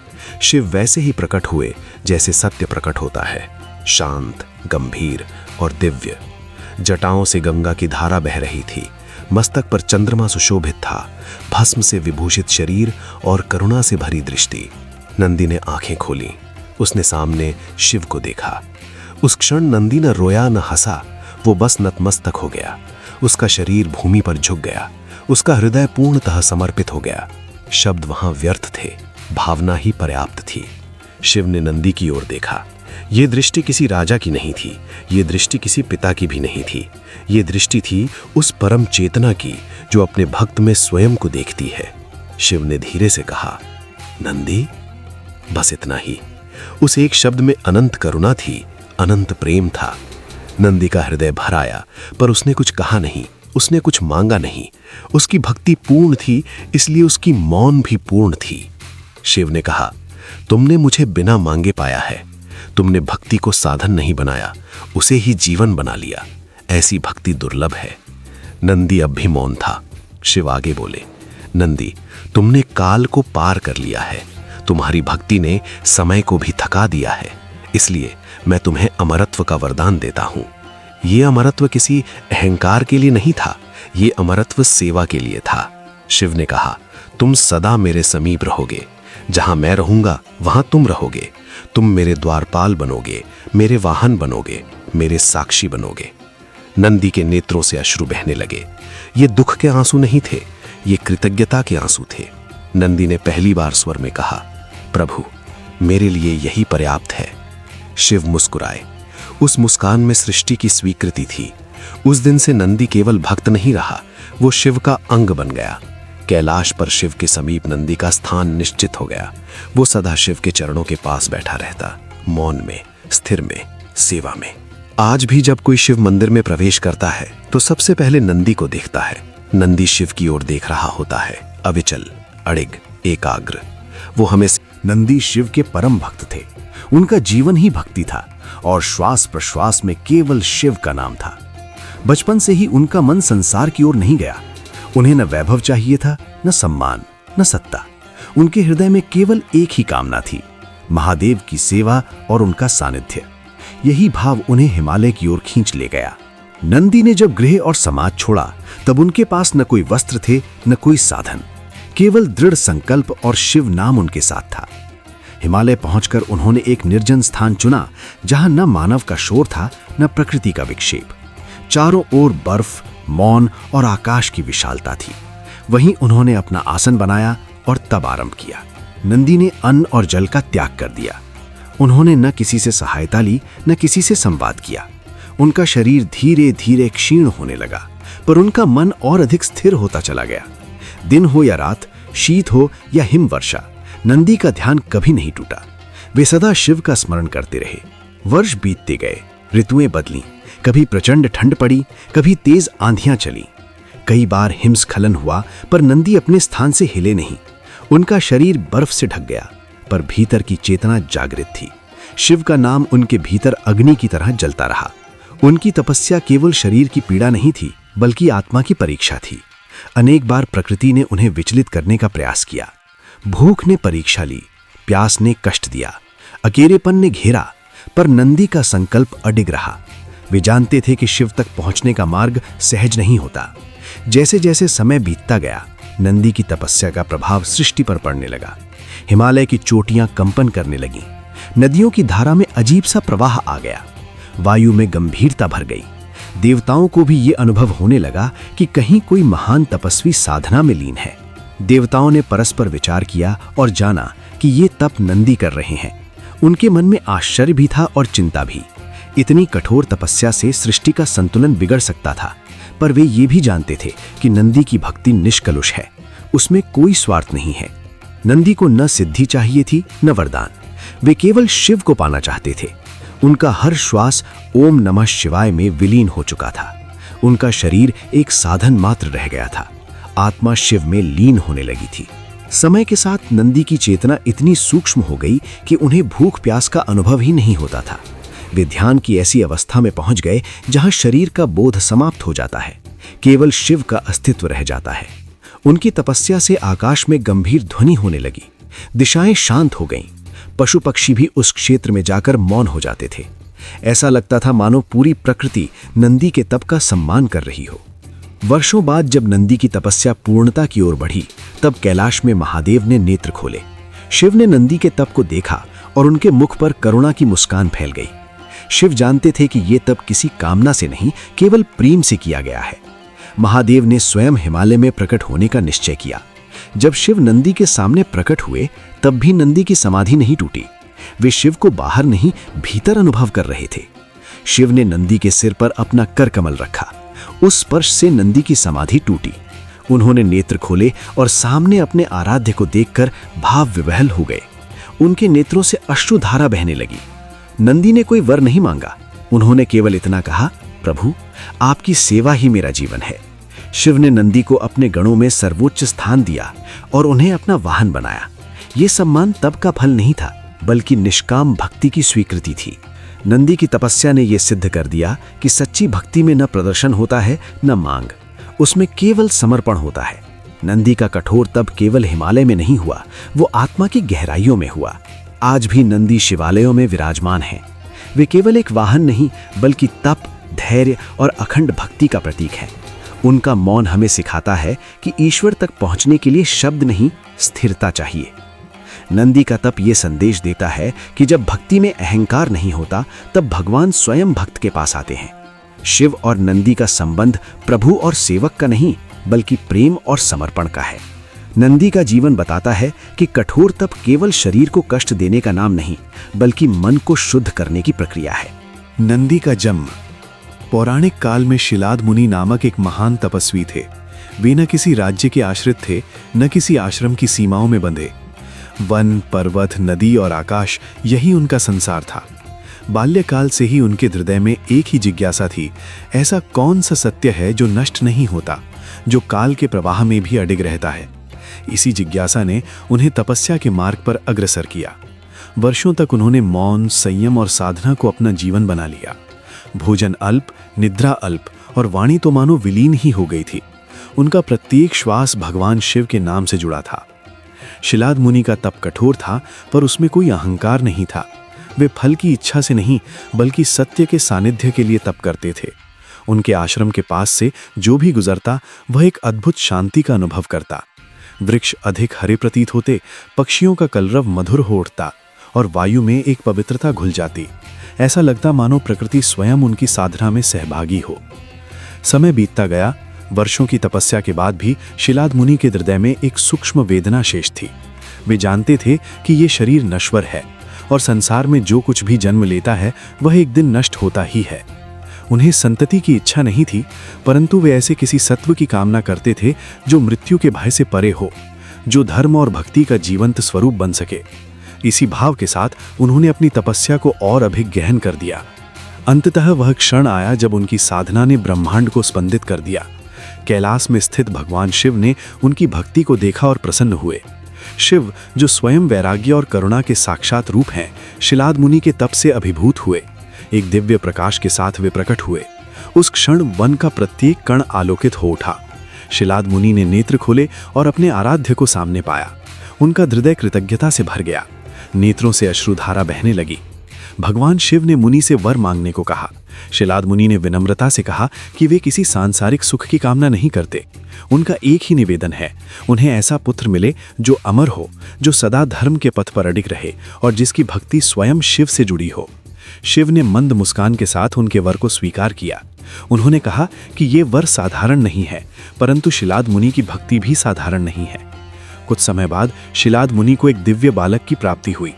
S2: शिव वैसे ही प्रकट हुए जैसे सत्य प्रकट होता है, शांत, गंभीर और दिव्य। जटाओं से गंगा की धारा बह रही थी, मस्तक पर चंद्रमा सुशोभित था, भस्म से विभूषित शरीर और करुणा से भरी दृष्टि। नंदी ने आंखें खोली, उसने सामने शिव को देखा। उस क्षण नंदी न रोया न हंसा, वो बस नतमस्तक हो गया। उसका शरीर भूमि पर झुक गया, उसका हृदय पूर्णतः समर्पित हो गया। शब्द वहां व्यर्थ थे, भावना ही पर्याप्त थी। शिव ने नंदी की ओर देखा। ये दृष्टि किसी राजा की नहीं थी, ये दृष्टि किसी पिता की भी नहीं थी। ये दृष्टि थी उस परम चेतना की जो अपने भक्त में स्वयं को देखती है। शिव ने धीरे से कहा, नंदी। बस इतना ही। उस एक शब्द में अनंत करुणा थी, अनंत प्रेम था। नंदी का हृदय भर आया, पर उसने कुछ कहा नहीं, उसने कुछ मांगा नहीं। उसकी भक्ति पूर्ण थी, इसलिए उसकी मौन भी पूर्ण थी। शिव ने कहा, तुमने मुझे बिना मांगे पाया है। तुमने भक्ति को साधन नहीं बनाया, उसे ही जीवन बना लिया। ऐसी भक्ति दुर्लभ है। नंदी अब भी मौन था। शिव आगे बोले, नंदी, तुमने काल को पार कर लिया है। तुम्हारी भक्ति ने समय को भी थका दिया है, इसलिए मैं तुम्हें अमरत्व का वरदान देता हूं। ये अमरत्व किसी अहंकार के लिए नहीं था, ये अमरत्व सेवा के लिए था। शिव ने कहा, तुम सदा मेरे समीप रहोगे। जहां मैं रहूंगा वहां तुम रहोगे। तुम मेरे द्वारपाल बनोगे, मेरे वाहन बनोगे, मेरे साक्षी बनोगे। नंदी के नेत्रों से अश्रु बहने लगे। ये दुख के आंसू नहीं थे, ये कृतज्ञता के आंसू थे। नंदी ने पहली बार स्वर में कहा, प्रभु, मेरे लिए यही पर्याप्त है। शिव मुस्कुराए। उस मुस्कान में सृष्टि की स्वीकृति थी। उस दिन से नंदी केवल भक्त नहीं रहा, वो शिव का अंग बन गया। कैलाश पर शिव के समीप नंदी का स्थान निश्चित हो गया। वो सदा शिव के चरणों के पास बैठा रहता, मौन में, स्थिर में, सेवा में। आज भी जब कोई शिव मंदिर में प्रवेश करता है तो सबसे पहले नंदी को देखता है। नंदी शिव की ओर देख रहा होता है, अविचल, अड़िग, एकाग्र। वो हमेशा
S3: नंदी शिव के परम भक्त थे। उनका जीवन ही भक्ति था और श्वास प्रश्वास में केवल शिव का नाम था। बचपन से ही उनका मन संसार की ओर नहीं गया। उन्हें न वैभव चाहिए था, न सम्मान, न सत्ता। उनके हृदय में केवल एक ही कामना थी, महादेव की सेवा और उनका सानिध्य। यही भाव उन्हें हिमालय की ओर खींच ले गया। नंदी ने जब गृह और समाज छोड़ा तब उनके पास न कोई वस्त्र थे न कोई साधन, केवल दृढ़ संकल्प और शिव नाम उनके साथ था। हिमालय पहुंचकर उन्होंने एक निर्जन स्थान चुना जहां न मानव का शोर था न प्रकृति का विक्षेप। चारों ओर बर्फ, मौन और आकाश की विशालता थी। वहीं उन्होंने अपना आसन बनाया और तब आरंभ किया। नंदी ने अन्न और जल का त्याग कर दिया। उन्होंने न किसी से सहायता ली न किसी से संवाद किया। उनका शरीर धीरे धीरे क्षीण होने लगा, पर उनका मन और अधिक स्थिर होता चला गया। दिन हो या रात, शीत हो या हिमवर्षा, नंदी का ध्यान कभी नहीं टूटा। वे सदा शिव का स्मरण करते रहे। वर्ष बीतते गए, ऋतुएं बदलीं, कभी प्रचंड ठंड पड़ी, कभी तेज आंधियां चली। कई बार हिमस्खलन हुआ, पर नंदी अपने स्थान से हिले नहीं। उनका शरीर बर्फ से ढक गया, पर भीतर की चेतना जागृत थी। शिव का नाम उनके भीतर अग्नि की तरह जलता रहा। उनकी तपस्या केवल शरीर की पीड़ा नहीं थी, बल्कि आत्मा की परीक्षा थी। अनेक बार प्रकृति ने उन्हें विचलित करने का प्रयास किया। भूख ने परीक्षा ली, प्यास ने कष्ट दिया, अकेलेपन ने घेरा, पर नंदी का संकल्प अडिग रहा। वे जानते थे कि शिव तक पहुंचने का मार्ग सहज नहीं होता। जैसे जैसे समय बीतता गया, नंदी की तपस्या का प्रभाव सृष्टि पर पड़ने लगा। हिमालय की चोटियां कंपन करने लगीं। नदियों की धारा में अजीब सा प्रवाह आ गया। वायु में गंभीरता भर गई। देवताओं को भी ये अनुभव होने लगा कि कहीं कोई महान तपस्वी साधना में लीन है। देवताओं ने परस्पर विचार किया और जाना कि ये तप नंदी कर रहे हैं। उनके मन में आश्चर्य भी था और चिंता भी। इतनी कठोर तपस्या से सृष्टि का संतुलन बिगड़ सकता था, पर वे ये भी जानते थे कि नंदी की भक्ति निष्कलुष है, उसमें कोई स्वार्थ नहीं है। नंदी को न सिद्धि चाहिए थी न वरदान, वे केवल शिव को पाना चाहते थे। उनका हर श्वास ओम नमः शिवाय में विलीन हो चुका था। उनका शरीर एक साधन मात्र रह गया था, आत्मा शिव में लीन होने लगी थी। समय के साथ नंदी की चेतना इतनी सूक्ष्म हो गई कि उन्हें भूख प्यास का अनुभव ही नहीं होता था। वे ध्यान की ऐसी अवस्था में पहुंच गए जहां शरीर का बोध समाप्त हो जाता है, केवल शिव का अस्तित्व रह जाता है। उनकी तपस्या से आकाश में गंभीर ध्वनि होने लगी, दिशाएं शांत हो गईं, पशु पक्षी भी उस क्षेत्र में जाकर मौन हो जाते थे। ऐसा लगता था मानो पूरी प्रकृति नंदी के तप का सम्मान कर रही हो। वर्षों बाद जब नंदी की तपस्या पूर्णता की ओर बढ़ी, तब कैलाश में महादेव ने नेत्र खोले। शिव ने नंदी के तप को देखा और उनके मुख पर करुणा की मुस्कान फैल गई। शिव जानते थे कि यह तप किसी कामना से नहीं, केवल प्रेम से किया गया है। महादेव ने स्वयं हिमालय में प्रकट होने का निश्चय किया। जब शिव नंदी के सामने प्रकट हुए, तब भी नंदी की समाधि नहीं टूटी। वे शिव को बाहर नहीं, भीतर अनुभव कर रहे थे। शिव ने नंदी के सिर पर अपना कर कमल रखा। उस स्पर्श से नंदी की समाधि टूटी। उन्होंने नेत्र खोले और सामने अपने आराध्य को देखकर भाव विवहल हो गए। उनके नेत्रों से अश्रुधारा बहने लगी। नंदी ने कोई वर नहीं मांगा, उन्होंने केवल इतना कहा, प्रभु, आपकी सेवा ही मेरा जीवन है। शिव ने नंदी को अपने गणों में सर्वोच्च स्थान दिया और उन्हें अपना वाहन बनाया। ये सम्मान तब का फल नहीं था, बल्कि निष्काम भक्ति की स्वीकृति थी। नंदी की तपस्या ने यह सिद्ध कर दिया कि सच्ची भक्ति में न प्रदर्शन होता है न मांग, उसमें केवल समर्पण होता है। नंदी का कठोर तप केवल हिमालय में नहीं हुआ, वो आत्मा की गहराइयों में हुआ। आज भी नंदी शिवालयों में विराजमान हैं। वे केवल एक वाहन नहीं, बल्कि तप, धैर्य और अखंड भक्ति का प्रतीक है। उनका मौन हमें सिखाता है कि ईश्वर तक पहुंचने के लिए शब्द नहीं, स्थिरता चाहिए। नंदी का तप ये संदेश देता है कि जब भक्ति में अहंकार नहीं होता, तब भगवान स्वयं भक्त के पास आते हैं। शिव और नंदी का संबंध प्रभु और सेवक का नहीं, बल्कि प्रेम और समर्पण का है। नंदी का जीवन बताता है कि कठोर तप केवल शरीर को कष्ट देने का नाम नहीं, बल्कि मन को शुद्ध करने की प्रक्रिया है।
S1: नंदी का जन्म। पौराणिक काल में शिलाद मुनि नामक एक महान तपस्वी थे। वे न किसी राज्य के आश्रित थे, न किसी आश्रम की सीमाओं में बंधे। वन, पर्वत, नदी और आकाश, यही उनका संसार था। बाल्यकाल से ही उनके हृदय में एक ही जिज्ञासा थी, ऐसा कौन सा सत्य है जो नष्ट नहीं होता, जो काल के प्रवाह में भी अडिग रहता है। इसी जिज्ञासा ने उन्हें तपस्या के मार्ग पर अग्रसर किया। वर्षों तक उन्होंने मौन, संयम और साधना को अपना जीवन बना लिया। भोजन अल्प, निद्रा अल्प और वाणी तो मानो विलीन ही हो गई थी। उनका प्रत्येक श्वास भगवान शिव के नाम से जुड़ा था। शिलाद मुनि का तप कठोर था, पर उसमें कोई अहंकार नहीं था। वे फल की इच्छा से नहीं, बल्कि सत्य के सानिध्य के लिए तप करते थे। उनके आश्रम के पास से जो भी गुजरता वह एक अद्भुत शांति का अनुभव करता। वृक्ष अधिक हरे प्रतीत होते, पक्षियों का कलरव मधुर हो उठता और वायु में एक पवित्रता घुल जाती। ऐसा लगता मानो प्रकृति स्वयं उनकी साधना में सहभागी हो। समय बीतता गया। वर्षों की तपस्या के बाद भी शिलाद मुनि के हृदय में एक सूक्ष्म वेदना शेष थी। वे जानते थे कि ये शरीर नश्वर है और संसार में जो कुछ भी जन्म लेता है वह एक दिन नष्ट होता ही है। उन्हें संतति की इच्छा नहीं थी, परंतु वे ऐसे किसी सत्व की कामना करते थे जो मृत्यु के भय से परे हो, जो धर्म और भक्ति का जीवंत स्वरूप बन सके। इसी भाव के साथ उन्होंने अपनी तपस्या को और अधिक गहन कर दिया। अंततः वह क्षण आया जब उनकी साधना ने ब्रह्मांड को स्पंदित कर दिया। कैलाश में स्थित भगवान शिव ने उनकी भक्ति को देखा और प्रसन्न हुए। शिव, जो स्वयं वैराग्य और करुणा के साक्षात रूप हैं, शिलाद मुनि के तप से अभिभूत हुए। एक दिव्य प्रकाश के साथ वे प्रकट हुए। उस क्षण वन का प्रत्येक कण आलोकित हो उठा। शिलाद मुनि ने नेत्र खोले और अपने आराध्य को सामने पाया। उनका हृदय कृतज्ञता से भर गया। नेत्रों से अश्रुधारा बहने लगी। भगवान शिव ने मुनि से वर मांगने को कहा। शिलाद मुनि ने विनम्रता से कहा कि वे किसी सांसारिक सुख की कामना नहीं करते। उनका एक ही निवेदन है, उन्हें ऐसा पुत्र मिले जो अमर हो, जो सदा धर्म के पथ पर अडिग रहे और जिसकी भक्ति स्वयं शिव से जुड़ी हो। शिव ने मंद मुस्कान के साथ उनके वर को स्वीकार किया। उन्होंने कहा कि ये वर साधारण नहीं है, परंतु शिलाद मुनि की भक्ति भी साधारण नहीं है। कुछ समय बाद शिलाद मुनि को एक दिव्य बालक की प्राप्ति हुई।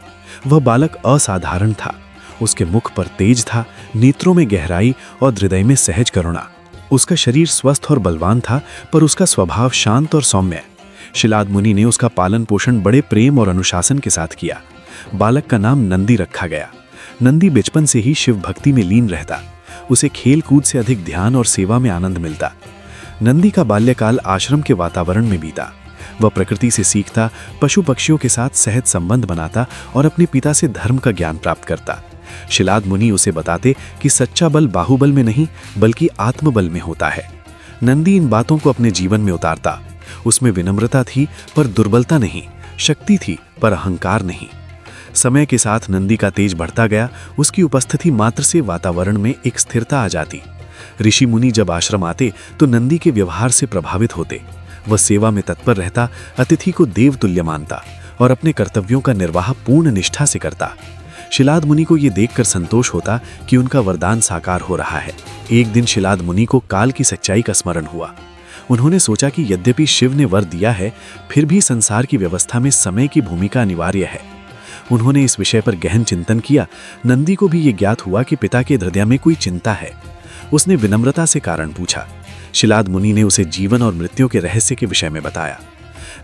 S1: वह बालक असाधारण था। उसके मुख पर तेज था, नेत्रों में गहराई और हृदय में सहज करुणा। उसका शरीर स्वस्थ और बलवान था, पर उसका स्वभाव शांत और सौम्य। शिलाद मुनि ने उसका पालन पोषण बड़े प्रेम और अनुशासन के साथ किया। बालक का नाम नंदी रखा गया। नंदी बचपन से ही शिव भक्ति में लीन रहता। उसे खेल कूद से अधिक ध्यान और सेवा में आनंद मिलता। नंदी का बाल्यकाल आश्रम के वातावरण में बीता। वह प्रकृति से सीखता, पशु पक्षियों के साथ सहज संबंध बनाता और अपने पिता से धर्म का ज्ञान प्राप्त करता। शिलाद मुनि उसे बताते कि सच्चा बल बाहुबल में नहीं, बल्कि आत्मबल में होता है। नंदी इन बातों को अपने जीवन में उतारता। उसमें विनम्रता थी, पर दुर्बलता नहीं, शक्ति थी, पर अहंकार नहीं। समय के साथ नंदी का तेज बढ़ता गया। उसकी उपस्थिति मात्र से वातावरण में एक स्थिरता आ जाती। ऋषि मुनि जब आश्रम आते तो नंदी के व्यवहार से प्रभावित होते। वह सेवा में तत्पर रहता, अतिथि को देवतुल्य मानता और अपने कर्तव्यों का निर्वाह पूर्ण निष्ठा से करता। शिलाद मुनि को यह देखकर संतोष होता कि उनका वरदान साकार हो रहा है। एक दिन शिलाद मुनि को काल की सच्चाई का स्मरण हुआ। उन्होंने सोचा कि यद्यपि शिव ने वर दिया है, फिर भी संसार की व्यवस्था में समय की भूमिका अनिवार्य है। उन्होंने इस विषय पर गहन चिंतन किया। नंदी को भी ये ज्ञात हुआ कि पिता के हृदय में कोई चिंता है। उसने विनम्रता से कारण पूछा। शिलाद मुनि ने उसे जीवन और मृत्यु के रहस्य के विषय में बताया।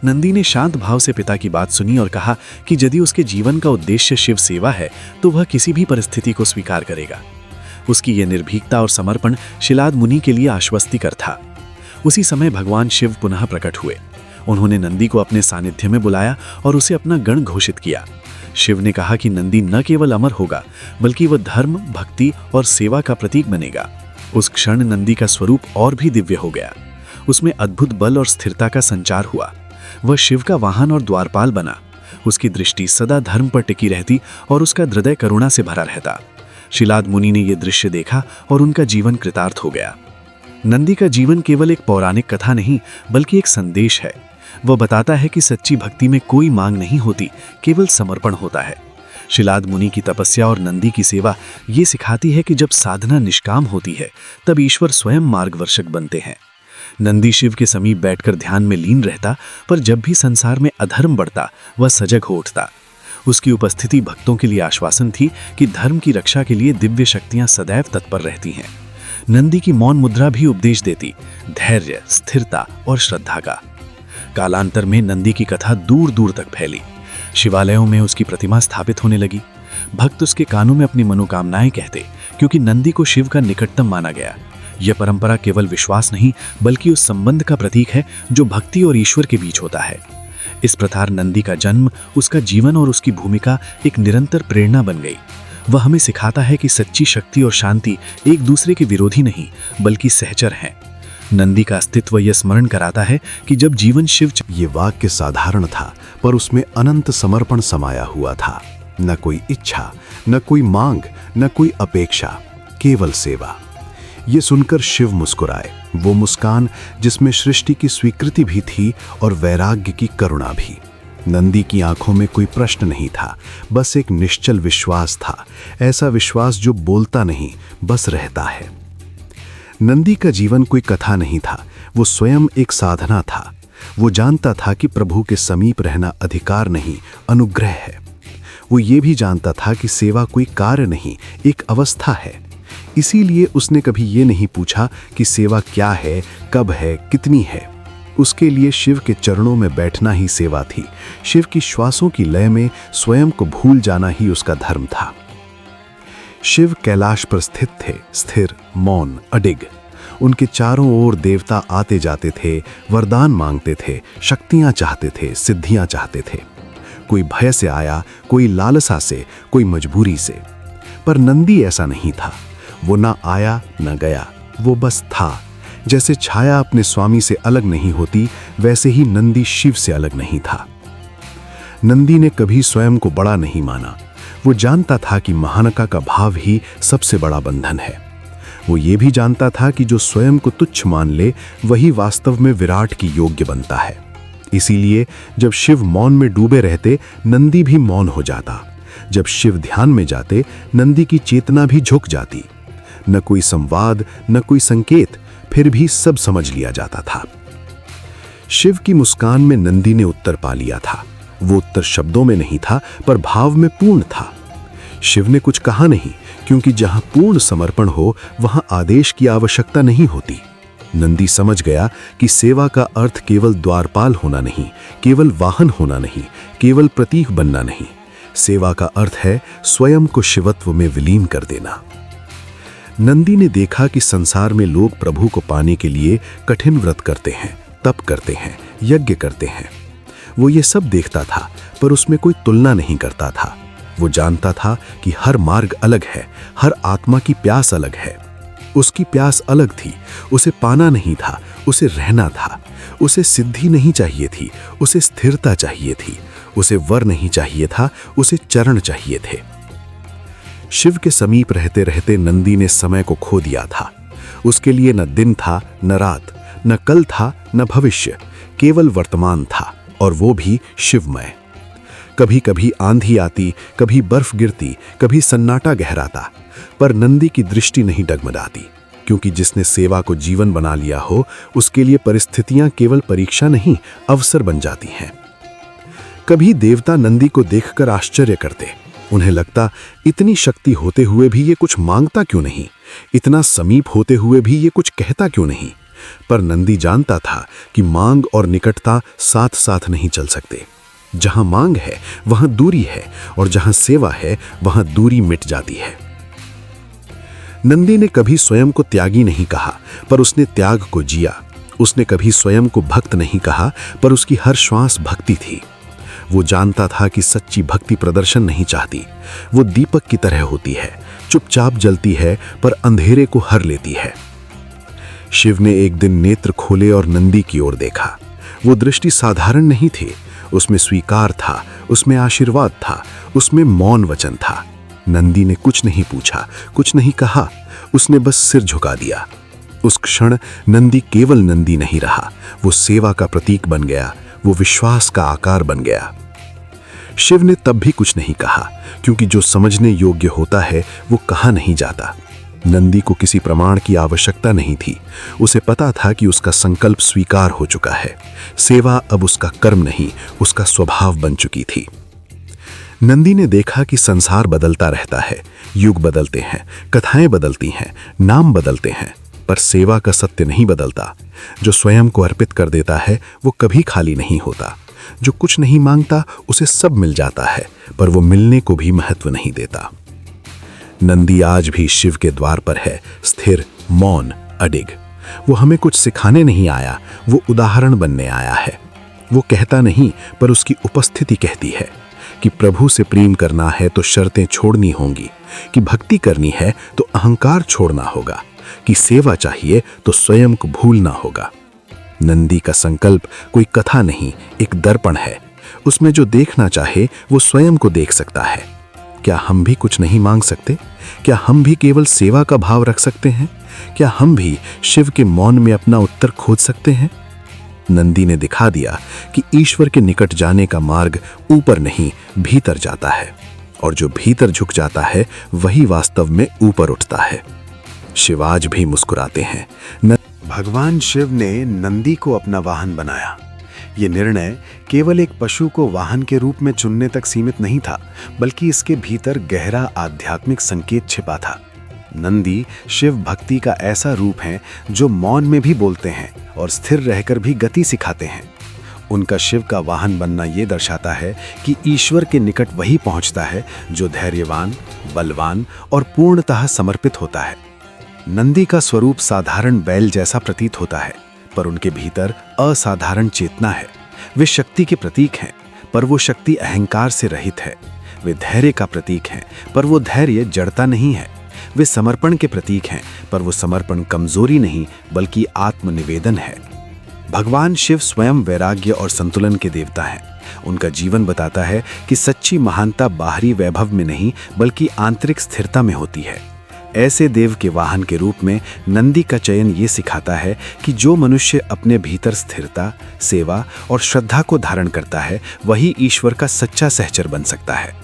S1: नंदी ने शांत भाव से पिता की बात सुनी और कहा कि यदि उसके जीवन का उद्देश्य शिव सेवा है तो वह किसी भी परिस्थिति को स्वीकार करेगा। उसकी यह निर्भीकता और समर्पण शिलाद मुनि के लिए आश्वस्तिकर था। उसी समय भगवान शिव पुनः प्रकट हुए। उन्होंने नंदी को अपने सानिध्य में बुलाया और उसे अपना गण घोषित किया। शिव ने कहा कि नंदी न केवल अमर होगा, बल्कि वह धर्म, भक्ति और सेवा का प्रतीक बनेगा। उस क्षण नंदी का स्वरूप और भी दिव्य हो गया। उसमें अद्भुत बल और स्थिरता का संचार हुआ। वह शिव का वाहन और द्वारपाल बना। उसकी दृष्टि सदा धर्म पर टिकी रहती और उसका हृदय करुणा से भरा रहता। शिलाद मुनि ने यह दृश्य देखा और उनका जीवन कृतार्थ हो गया। नंदी का जीवन केवल एक पौराणिक कथा नहीं, बल्कि एक संदेश है। वह बताता है कि सच्ची भक्ति में कोई मांग नहीं होती, केवल समर्पण होता है। शिलाद मुनि की तपस्या और नंदी की सेवा ये सिखाती है कि जब साधना निष्काम होती है, तब ईश्वर स्वयं मार्गदर्शक बनते हैं। नंदी शिव के समीप बैठकर ध्यान में लीन रहता, पर जब भी संसार में अधर्म बढ़ता, वह सजग हो उठता। उसकी उपस्थिति भक्तों के लिए आश्वासन थी कि धर्म की रक्षा के लिए दिव्य शक्तियां सदैव तत्पर रहती हैं। नंदी की मौन मुद्रा भी उपदेश देती, धैर्य, स्थिरता और श्रद्धा का। कालांतर में नंदी की कथा दूर दूर तक फैली। शिवालयों में उसकी प्रतिमा स्थापित होने लगी। भक्त उसके कानों में अपनी मनोकामनाएं कहते, क्योंकि नंदी को शिव का निकटतम माना गया। यह परंपरा केवल विश्वास नहीं, बल्कि उस संबंध का प्रतीक है जो भक्ति और ईश्वर के बीच होता है। इस प्रकार नंदी का जन्म, उसका जीवन और उसकी भूमिका एक निरंतर प्रेरणा बन गई। वह हमें सिखाता है कि सच्ची शक्ति और शांति एक दूसरे के विरोधी नहीं, बल्कि सहचर हैं। नंदी का अस्तित्व यह स्मरण कराता है कि जब जीवन शिव
S2: ये वाक्य साधारण था, पर उसमें अनंत समर्पण समाया हुआ था। न कोई इच्छा, न कोई मांग, न कोई अपेक्षा, केवल सेवा। ये सुनकर शिव मुस्कुराए, वो मुस्कान जिसमें सृष्टि की स्वीकृति भी थी और वैराग्य की करुणा भी। नंदी की आंखों में कोई प्रश्न नहीं था, बस एक निश्चल विश्वास था, ऐसा विश्वास जो बोलता नहीं, बस रहता है। नंदी का जीवन कोई कथा नहीं था, वो स्वयं एक साधना था। वो जानता था कि प्रभु के समीप रहना अधिकार नहीं, अनुग्रह है। वो ये भी जानता था कि सेवा कोई कार्य नहीं, एक अवस्था है। इसीलिए उसने कभी ये नहीं पूछा कि सेवा क्या है, कब है, कितनी है। उसके लिए शिव के चरणों में बैठना ही सेवा थी। शिव की श्वासों की लय में स्वयं को भूल जाना ही उसका धर्म था। शिव कैलाश पर स्थित थे, स्थिर, मौन, अडिग। उनके चारों ओर देवता आते जाते थे, वरदान मांगते थे, शक्तियां चाहते थे, सिद्धियां चाहते थे। कोई भय से आया, कोई लालसा से, कोई मजबूरी से। पर नंदी ऐसा नहीं था। वो ना आया न गया, वो बस था। जैसे छाया अपने स्वामी से अलग नहीं होती, वैसे ही नंदी शिव से अलग नहीं था। नंदी ने कभी स्वयं को बड़ा नहीं माना। वो जानता था कि महानता का भाव ही सबसे बड़ा बंधन है। वो ये भी जानता था कि जो स्वयं को तुच्छ मान ले, वही वास्तव में विराट की योग्य बनता है। इसीलिए जब शिव मौन में डूबे रहते, नंदी भी मौन हो जाता। जब शिव ध्यान में जाते, नंदी की चेतना भी झुक जाती। न कोई संवाद, न कोई संकेत, फिर भी सब समझ लिया जाता था। शिव की मुस्कान में नंदी ने उत्तर पा लिया था। वो उत्तर शब्दों में नहीं था, पर भाव में पूर्ण था। शिव ने कुछ कहा नहीं, क्योंकि जहां पूर्ण समर्पण हो, वहां आदेश की आवश्यकता नहीं होती। नंदी समझ गया कि सेवा का अर्थ केवल द्वारपाल होना नहीं, केवल वाहन होना नहीं, केवल प्रतीक बनना नहीं। सेवा का अर्थ है स्वयं को शिवत्व में विलीन कर देना। नंदी ने देखा कि संसार में लोग प्रभु को पाने के लिए कठिन व्रत करते हैं, तप करते हैं, यज्ञ करते हैं। वो ये सब देखता था, पर उसमें कोई तुलना नहीं करता था। वो जानता था कि हर मार्ग अलग है, हर आत्मा की प्यास अलग है। उसकी प्यास अलग थी। उसे पाना नहीं था, उसे रहना था। उसे सिद्धि नहीं चाहिए थी, उसे स्थिरता चाहिए थी। उसे वर नहीं चाहिए था, उसे चरण चाहिए थे। शिव के समीप रहते रहते नंदी ने समय को खो दिया था। उसके लिए न दिन था, न रात, न कल था, न भविष्य, केवल वर्तमान था, और वो भी शिवमय। कभी कभी आंधी आती, कभी बर्फ गिरती, कभी सन्नाटा गहराता, पर नंदी की दृष्टि नहीं डगमगाती, क्योंकि जिसने सेवा को जीवन बना लिया हो, उसके लिए परिस्थितियां केवल परीक्षा नहीं, अवसर बन जाती हैं। कभी देवता नंदी को देखकर आश्चर्य करते। उन्हें लगता, इतनी शक्ति होते हुए भी ये कुछ मांगता क्यों नहीं, इतना समीप होते हुए भी ये कुछ कहता क्यों नहीं। पर नंदी जानता था कि मांग और निकटता साथ साथ नहीं चल सकते। जहां मांग है वहां दूरी है, और जहां सेवा है वहां दूरी मिट जाती है। नंदी ने कभी स्वयं को त्यागी नहीं कहा, पर उसने त्याग को जिया। उसने कभी स्वयं को भक्त नहीं कहा, पर उसकी हर श्वास भक्ति थी। वो जानता था कि सच्ची भक्ति प्रदर्शन नहीं चाहती। वो दीपक की तरह होती है, चुपचाप जलती है, पर अंधेरे को हर लेती है। शिव ने एक दिन नेत्र खोले और नंदी की ओर देखा। वो दृष्टि साधारण नहीं थी। उसमें स्वीकार था, उसमें आशीर्वाद था, उसमें मौन वचन था। नंदी ने कुछ नहीं पूछा, कुछ नहीं कहा, उसने बस सिर झुका दिया। उस क्षण नंदी केवल नंदी नहीं रहा, वो सेवा का प्रतीक बन गया, वो विश्वास का आकार बन गया। शिव ने तब भी कुछ नहीं कहा, क्योंकि जो समझने योग्य होता है वो कहा नहीं जाता। नंदी को किसी प्रमाण की आवश्यकता नहीं थी। उसे पता था कि उसका संकल्प स्वीकार हो चुका है। सेवा अब उसका कर्म नहीं, उसका स्वभाव बन चुकी थी। नंदी ने देखा कि संसार बदलता रहता है, युग बदलते हैं, कथाएं बदलती हैं, नाम बदलते हैं, पर सेवा का सत्य नहीं बदलता। जो स्वयं को अर्पित कर देता है वो कभी खाली नहीं होता। जो कुछ नहीं मांगता उसे सब मिल जाता है, पर वो मिलने को भी महत्व नहीं देता। नंदी आज भी शिव के द्वार पर है, स्थिर, मौन, अडिग। वो हमें कुछ सिखाने नहीं आया, वो उदाहरण बनने आया है। वो कहता नहीं, पर उसकी उपस्थिति कहती है कि प्रभु से प्रेम करना है तो शर्तें छोड़नी होंगी, कि भक्ति करनी है तो अहंकार छोड़ना होगा,
S3: कि सेवा चाहिए तो स्वयं को भूलना होगा। नंदी का संकल्प कोई कथा नहीं, एक दर्पण है। उसमें जो देखना चाहे वो स्वयं को देख सकता है। क्या हम भी कुछ नहीं मांग सकते? क्या हम भी केवल सेवा का भाव रख सकते हैं? क्या हम भी शिव के मौन में अपना उत्तर खोज सकते हैं? नंदी ने दिखा दिया कि ईश्वर के निकट जाने का मार्ग ऊपर नहीं, भीतर जाता है, और जो भीतर झुक जाता है वही वास्तव में ऊपर उठता है। शिव आज भी मुस्कुराते हैं।
S1: भगवान शिव ने नंदी को अपना वाहन बनाया। ये निर्णय केवल एक पशु को वाहन के रूप में चुनने तक सीमित नहीं था, बल्कि इसके भीतर गहरा आध्यात्मिक संकेत छिपा था। नंदी शिव भक्ति का ऐसा रूप है जो मौन में भी बोलते हैं और स्थिर रहकर भी गति सिखाते हैं। उनका शिव का वाहन बनना ये दर्शाता है कि ईश्वर के निकट वही पहुंचता है जो धैर्यवान, बलवान और पूर्णतः समर्पित होता है। नंदी का स्वरूप साधारण बैल जैसा प्रतीत होता है, पर उनके भीतर असाधारण चेतना है। वे शक्ति के प्रतीक हैं, पर वो शक्ति अहंकार से रहित है। वे धैर्य का प्रतीक हैं, पर वो धैर्य जड़ता नहीं है। वे समर्पण के प्रतीक हैं, पर वो समर्पण कमजोरी नहीं बल्कि आत्मनिवेदन है। भगवान शिव स्वयं वैराग्य और संतुलन के देवता हैं। उनका जीवन बताता है कि सच्ची महानता बाहरी वैभव में नहीं बल्कि आंतरिक स्थिरता में होती है। ऐसे देव के वाहन के रूप में नंदी का चयन ये सिखाता है कि जो मनुष्य अपने भीतर स्थिरता, सेवा और श्रद्धा को धारण करता है वही ईश्वर का सच्चा सहचर बन सकता है।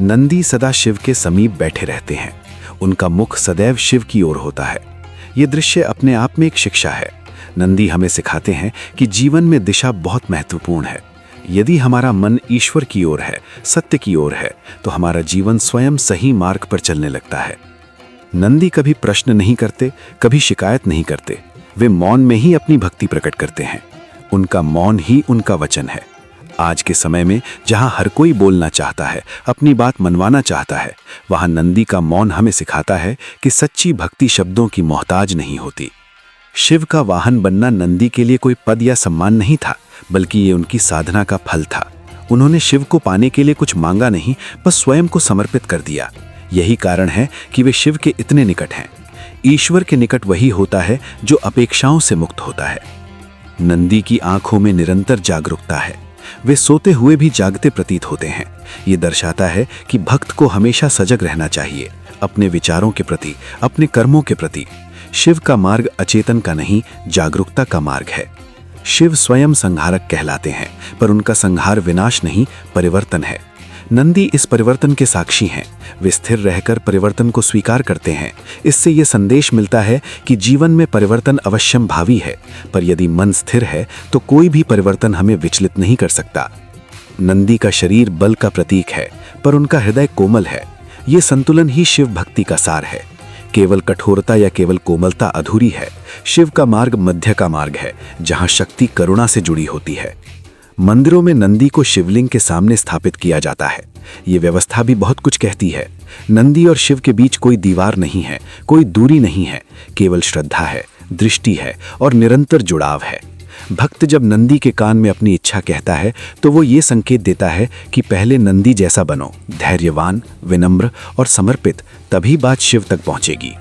S1: नंदी सदा शिव के समीप बैठे रहते हैं। उनका मुख सदैव शिव की ओर होता है। ये दृश्य अपने आप में एक शिक्षा है। नंदी हमें सिखाते हैं कि जीवन में दिशा बहुत महत्वपूर्ण है। यदि हमारा मन ईश्वर की ओर है, सत्य की ओर है, तो हमारा जीवन स्वयं सही मार्ग पर चलने लगता है। नंदी कभी प्रश्न नहीं करते, कभी शिकायत नहीं करते। वे मौन में ही अपनी भक्ति प्रकट करते हैं। उनका मौन ही उनका वचन है। आज के समय में जहां हर कोई बोलना चाहता है, अपनी बात मनवाना चाहता है, वहां नंदी का मौन हमें सिखाता है कि सच्ची भक्ति शब्दों की मोहताज नहीं होती। शिव का वाहन बनना नंदी के लिए कोई पद या सम्मान नहीं था, बल्कि ये उनकी साधना का फल था। उन्होंने शिव को पाने के लिए कुछ मांगा नहीं, बस स्वयं को समर्पित कर दिया। यही कारण है कि वे शिव के इतने निकट हैं। ईश्वर के निकट वही होता है जो अपेक्षाओं से मुक्त होता है। नंदी की आंखों में निरंतर जागरूकता है। वे सोते हुए भी जागते प्रतीत होते हैं। ये दर्शाता है कि भक्त को हमेशा सजग रहना चाहिए, अपने विचारों के प्रति, अपने कर्मों के प्रति। शिव का मार्ग अचेतन का नहीं, जागरूकता का मार्ग है। शिव स्वयं संहारक कहलाते हैं, पर उनका संहार विनाश नहीं, परिवर्तन है। नंदी इस परिवर्तन के साक्षी हैं। वे स्थिर रहकर परिवर्तन को स्वीकार करते हैं। इससे यह संदेश मिलता है कि जीवन में परिवर्तन अवश्यम भावी है, पर यदि मन स्थिर है तो कोई भी परिवर्तन हमें विचलित नहीं कर सकता। नंदी का शरीर बल का प्रतीक है, पर उनका हृदय कोमल है। ये संतुलन ही शिव भक्ति का सार है। केवल कठोरता या केवल कोमलता अधूरी है। शिव का मार्ग मध्य का मार्ग है, जहां शक्ति करुणा से जुड़ी होती है। मंदिरों में नंदी को शिवलिंग के सामने स्थापित किया जाता है। ये व्यवस्था भी बहुत कुछ कहती है। नंदी और शिव के बीच कोई दीवार नहीं है, कोई दूरी नहीं है, केवल श्रद्धा है, दृष्टि है और निरंतर जुड़ाव है। भक्त जब नंदी के कान में अपनी इच्छा कहता है तो वो ये संकेत देता है कि पहले नंदी जैसा बनो, धैर्यवान, विनम्र और समर्पित, तभी बात शिव तक पहुंचेगी।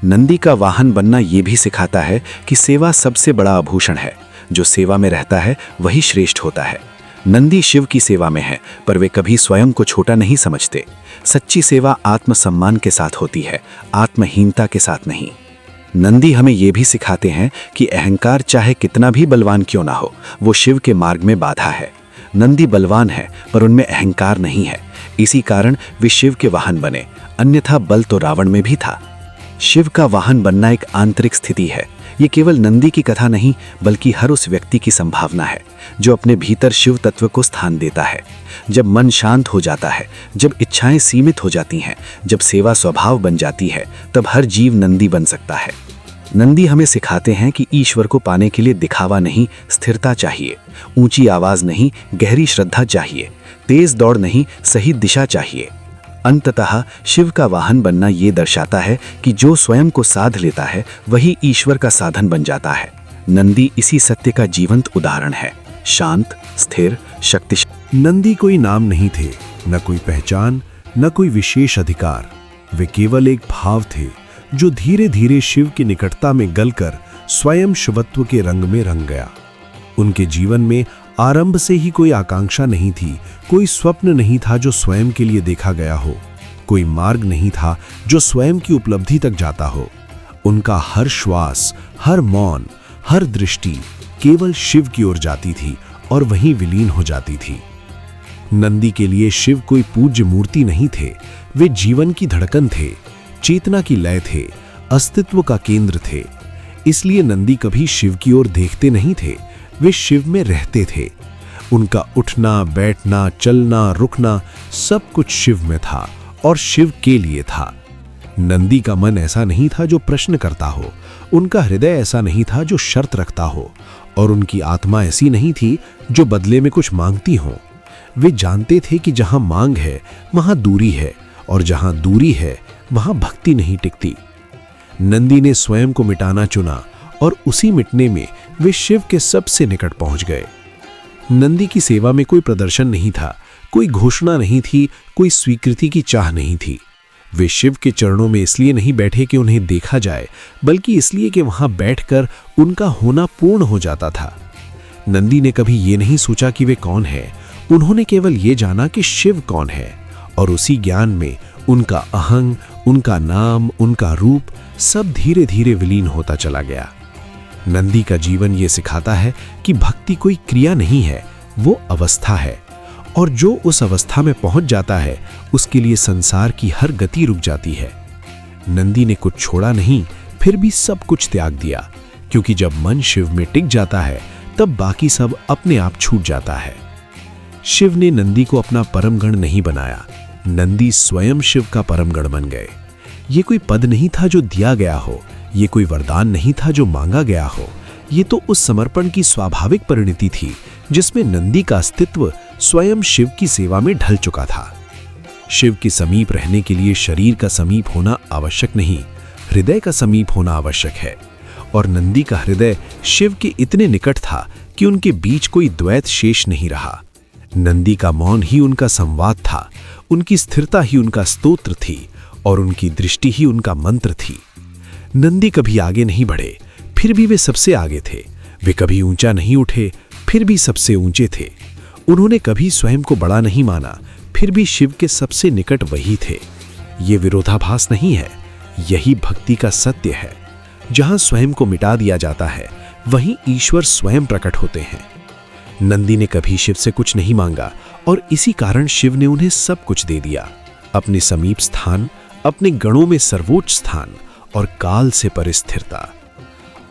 S1: नंदी का वाहन बनना ये भी सिखाता है कि सेवा सबसे बड़ा आभूषण है। जो सेवा में रहता है वही श्रेष्ठ होता है। नंदी शिव की सेवा में है, पर वे कभी स्वयं को छोटा नहीं समझते। सच्ची सेवा आत्मसम्मान के साथ होती है, आत्महीनता के साथ नहीं। नंदी हमें ये भी सिखाते हैं कि अहंकार चाहे कितना भी बलवान क्यों ना हो, वो शिव के मार्ग में बाधा है। नंदी बलवान है, पर उनमें अहंकार नहीं है। इसी कारण वे शिव के वाहन बने, अन्यथा बल तो रावण में भी था। शिव का वाहन बनना एक आंतरिक स्थिति है। ये केवल नंदी की कथा नहीं, बल्कि हर उस व्यक्ति की संभावना है जो अपने भीतर शिव तत्व को स्थान देता है। जब मन शांत हो जाता है, जब इच्छाएं सीमित हो जाती हैं, जब सेवा स्वभाव बन जाती है, तब हर जीव नंदी बन सकता है। नंदी हमें सिखाते हैं कि ईश्वर को पाने के लिए दिखावा नहीं, स्थिरता चाहिए। ऊंची आवाज नहीं, गहरी श्रद्धा चाहिए। तेज दौड़ नहीं, सही दिशा चाहिए। अंततः शिव का वाहन बनना ये दर्शाता है कि जो स्वयं को साध लेता है वही ईश्वर का साधन बन जाता है। नंदी इसी सत्य का जीवंत उदाहरण है। शांत, स्थिर, शक्तिशाली।
S3: नंदी कोई नाम नहीं थे, न कोई पहचान, न कोई विशेष अधिकार। वे केवल एक भाव थे
S2: जो धीरे धीरे शिव की निकटता में गलकर स्वयं शिवत्व के रंग में रंग गया। उनके जीवन में आरंभ से ही कोई आकांक्षा नहीं थी, कोई स्वप्न नहीं था जो स्वयं के लिए देखा गया हो, कोई मार्ग नहीं था जो स्वयं की उपलब्धि तक जाता हो। उनका हर श्वास, हर मौन, हर दृष्टि केवल शिव की ओर जाती थी और वहीं विलीन हो जाती थी। नंदी के लिए शिव कोई पूज्य मूर्ति नहीं थे, वे जीवन की धड़कन थे, चेतना की लय थे, अस्तित्व का केंद्र थे। इसलिए नंदी कभी शिव की ओर देखते नहीं थे, वे शिव में रहते थे। उनका उठना, बैठना, चलना, रुकना सब कुछ शिव में था और शिव के लिए था। नंदी का मन ऐसा नहीं था जो प्रश्न करता हो, उनका हृदय ऐसा नहीं था जो शर्त रखता हो, और उनकी आत्मा ऐसी नहीं थी जो बदले में कुछ मांगती हो। वे जानते थे कि जहां मांग है वहां दूरी है, और जहां दूरी है वहां भक्ति नहीं टिकती। नंदी ने स्वयं को मिटाना चुना और उसी मिटने में वे शिव के सबसे निकट पहुंच गए। नंदी की सेवा में कोई प्रदर्शन नहीं था, कोई घोषणा नहीं थी, कोई स्वीकृति की चाह नहीं थी। वे शिव के चरणों में इसलिए नहीं बैठे कि उन्हें देखा जाए, बल्कि इसलिए कि वहां बैठकर उनका होना पूर्ण हो जाता था। नंदी ने कभी ये नहीं सोचा कि वे कौन है, उन्होंने केवल ये जाना कि शिव कौन है, और उसी ज्ञान में उनका अहंग, उनका नाम, उनका रूप सब धीरे धीरे विलीन होता चला गया। नंदी का जीवन ये सिखाता है कि भक्ति कोई क्रिया नहीं है, वो अवस्था है, और जो उस अवस्था में पहुंच जाता है उसके लिए संसार की हर गति रुक जाती है। नंदी ने कुछ छोड़ा नहीं, फिर भी सब कुछ त्याग दिया, क्योंकि जब मन शिव में टिक जाता है तब बाकी सब अपने आप छूट जाता है। शिव ने नंदी को अपना परमगण नहीं बनाया, नंदी स्वयं शिव का परमगण बन गए। ये कोई पद नहीं था जो दिया गया हो, ये कोई वरदान नहीं था जो मांगा गया हो, ये तो उस समर्पण की स्वाभाविक परिणति थी जिसमें नंदी का अस्तित्व स्वयं शिव की सेवा में ढल चुका था। शिव के समीप रहने के लिए शरीर का समीप होना आवश्यक नहीं, हृदय का समीप होना आवश्यक है, और नंदी का हृदय शिव के इतने निकट था कि उनके बीच कोई द्वैत शेष नहीं रहा। नंदी का मौन ही उनका संवाद था, उनकी स्थिरता ही उनका स्तोत्र थी, और उनकी दृष्टि ही उनका मंत्र थी। नंदी कभी आगे नहीं बढ़े, फिर भी वे सबसे आगे थे। वे कभी ऊंचा नहीं उठे, फिर भी सबसे ऊंचे थे। उन्होंने कभी स्वयं को बड़ा नहीं माना, फिर भी शिव के सबसे निकट वही थे। ये विरोधाभास नहीं है, यही भक्ति का सत्य है। जहां स्वयं को मिटा दिया जाता है वहीं ईश्वर स्वयं प्रकट होते हैं। नंदी ने कभी शिव से कुछ नहीं मांगा, और इसी कारण शिव ने उन्हें सब कुछ दे दिया, अपने समीप स्थान, अपने गणों में सर्वोच्च स्थान और काल से परे स्थिरता।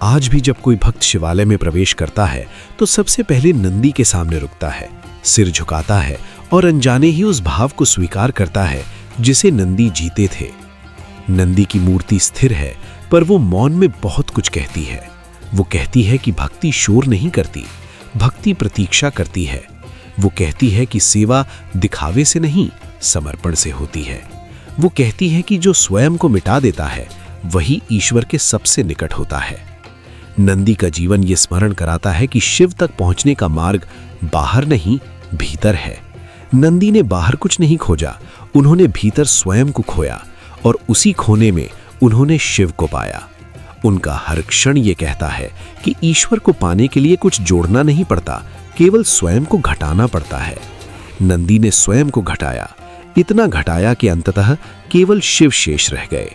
S2: आज भी जब कोई भक्त शिवालय में प्रवेश करता है तो सबसे पहले नंदी के सामने रुकता है, सिर झुकाता है और अनजाने ही उस भाव को स्वीकार करता है जिसे नंदी जीते थे। नंदी की मूर्ति स्थिर है, पर वो मौन में बहुत कुछ कहती है। वो कहती है कि भक्ति शोर नहीं करती, भक्ति प्रतीक्षा करती है। वो कहती है कि सेवा दिखावे से नहीं, समर्पण से होती है। वो कहती है कि जो स्वयं को मिटा देता है वही ईश्वर के सबसे निकट होता है। नंदी का जीवन ये स्मरण कराता है कि शिव तक पहुंचने का मार्ग बाहर नहीं, भीतर है। नंदी ने बाहर कुछ नहीं खोजा, उन्होंने भीतर स्वयं को खोया, और उसी खोने में उन्होंने शिव को पाया। उनका हर क्षण ये कहता है कि ईश्वर को पाने के लिए कुछ जोड़ना नहीं पड़ता, केवल स्वयं को घटाना पड़ता है। नंदी ने स्वयं को घटाया, इतना घटाया कि अंततः केवल शिव शेष रह गए।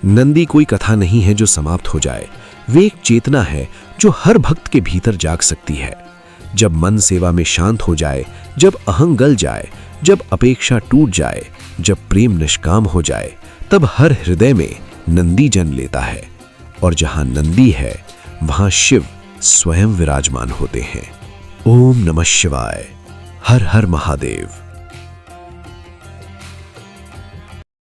S2: नंदी कोई कथा नहीं है जो समाप्त हो जाए, वे एक चेतना है जो हर भक्त के भीतर जाग सकती है। जब मन सेवा में शांत हो जाए, जब अहंग गल जाए, जब अपेक्षा टूट जाए, जब प्रेम निष्काम हो जाए, तब हर हृदय में नंदी जन्म लेता है, और जहां नंदी है वहां शिव स्वयं विराजमान होते हैं। ओम नमः शिवाय। हर हर महादेव।